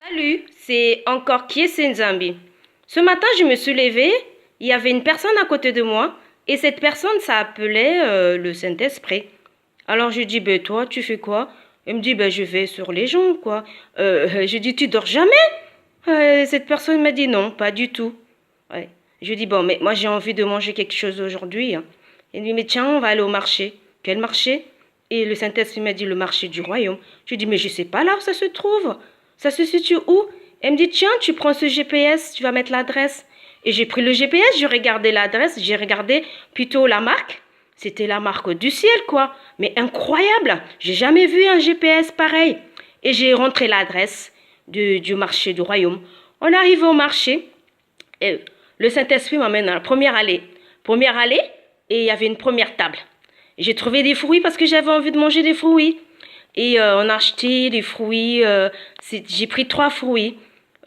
Salut, c'est encore Kiese Nzambi. Ce matin, je me suis levée, il y avait une personne à côté de moi, et cette personne s'appelait le Saint-Esprit. Alors je dis, ben toi, tu fais quoi? Elle me dit, ben je vais sur les gens, quoi. Je dis, tu dors jamais? Cette personne m'a dit, non, pas du tout. Ouais. Je dis, bon, mais moi j'ai envie de manger quelque chose aujourd'hui, hein. Elle me dit, mais tiens, on va aller au marché. Quel marché? Et le Saint-Esprit m'a dit, le marché du royaume. Je dis, mais je sais pas là où ça se trouve. Ça se situe où? Elle me dit, tiens, tu prends ce GPS, tu vas mettre l'adresse. Et j'ai pris le GPS, j'ai regardé l'adresse, j'ai regardé plutôt la marque. C'était la marque du ciel, quoi. Mais incroyable. J'ai jamais vu un GPS pareil. Et j'ai rentré l'adresse du marché du royaume. On arrive au marché. Et le Saint-Esprit m'emmène dans la première allée. Première allée, et il y avait une première table. J'ai trouvé des fruits parce que j'avais envie de manger des fruits. Et on a acheté des fruits. J'ai pris 3 fruits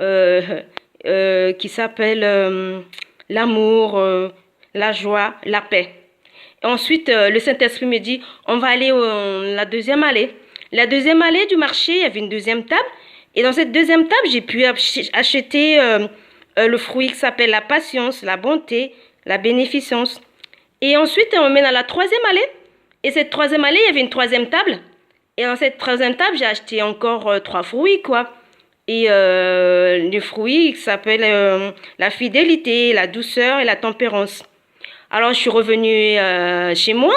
qui s'appellent l'amour, la joie, la paix. Et ensuite, le Saint-Esprit me dit, on va aller la deuxième allée. La deuxième allée du marché, il y avait une deuxième table. Et dans cette deuxième table, j'ai pu acheter le fruit qui s'appelle la patience, la bonté, la bénéficence. Et ensuite, on mène à la troisième allée. Et cette troisième allée, il y avait une troisième table. Et dans cette troisième table, j'ai acheté encore 3 fruits, quoi. Et les fruits qui s'appellent la fidélité, la douceur et la tempérance. Alors, je suis revenue chez moi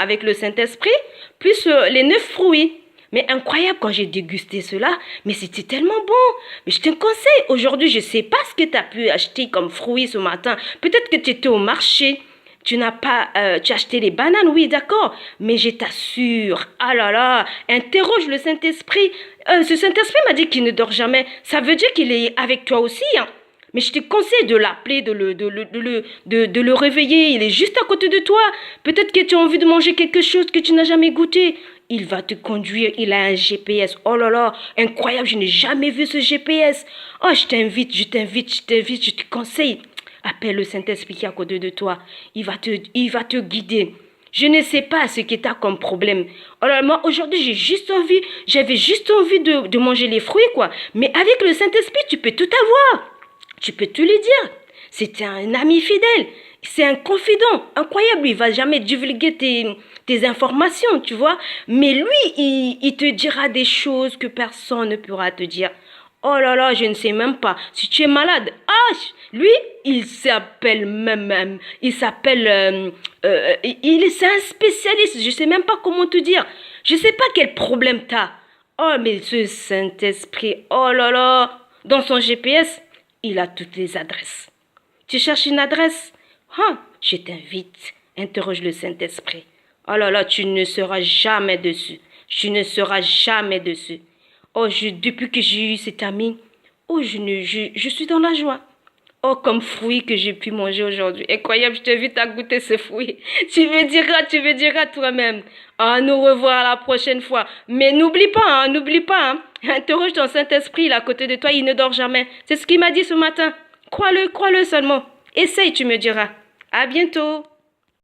avec le Saint-Esprit, plus les 9 fruits. Mais incroyable quand j'ai dégusté cela, mais c'était tellement bon. Mais je te conseille, aujourd'hui, je ne sais pas ce que tu as pu acheter comme fruits ce matin. Peut-être que tu étais au marché, tu n'as pas, tu as acheté les bananes, oui, d'accord. Mais je t'assure, ah là là, interroge le Saint-Esprit. Ce Saint-Esprit m'a dit qu'il ne dort jamais. Ça veut dire qu'il est avec toi aussi, hein. Mais je te conseille de l'appeler, de le réveiller. Il est juste à côté de toi. Peut-être que tu as envie de manger quelque chose que tu n'as jamais goûté. Il va te conduire. Il a un GPS. Oh là là, incroyable. Je n'ai jamais vu ce GPS. Oh, je t'invite, je te conseille. Appelle le Saint-Esprit qui est à côté de toi. Il va te guider. Je ne sais pas ce qui est comme problème. Alors moi, aujourd'hui, j'avais juste envie de manger les fruits, quoi. Mais avec le Saint-Esprit, tu peux tout avoir. Tu peux tout lui dire. C'est un ami fidèle. C'est un confident. Incroyable. Il va jamais divulguer tes informations, tu vois. Mais lui, il te dira des choses que personne ne pourra te dire. Oh là là, je ne sais même pas. Si tu es malade, lui, il s'appelle c'est un spécialiste. Je ne sais même pas comment te dire. Je ne sais pas quel problème tu as. Oh, mais ce Saint-Esprit, oh là là, dans son GPS, il a toutes les adresses. Tu cherches une adresse? Je t'invite. Interroge le Saint-Esprit. Oh là là, tu ne seras jamais dessus. Tu ne seras jamais dessus. Oh, depuis que j'ai eu cet ami, oh, je suis dans la joie. Oh, comme fruit que j'ai pu manger aujourd'hui. Incroyable, je t'invite à goûter ce fruit. Tu me diras toi-même. Ah, nous revoir la prochaine fois. Mais n'oublie pas, hein. Interroge ton Saint-Esprit, il est à côté de toi, il ne dort jamais. C'est ce qu'il m'a dit ce matin. Crois-le seulement. Essaye, tu me diras. À bientôt.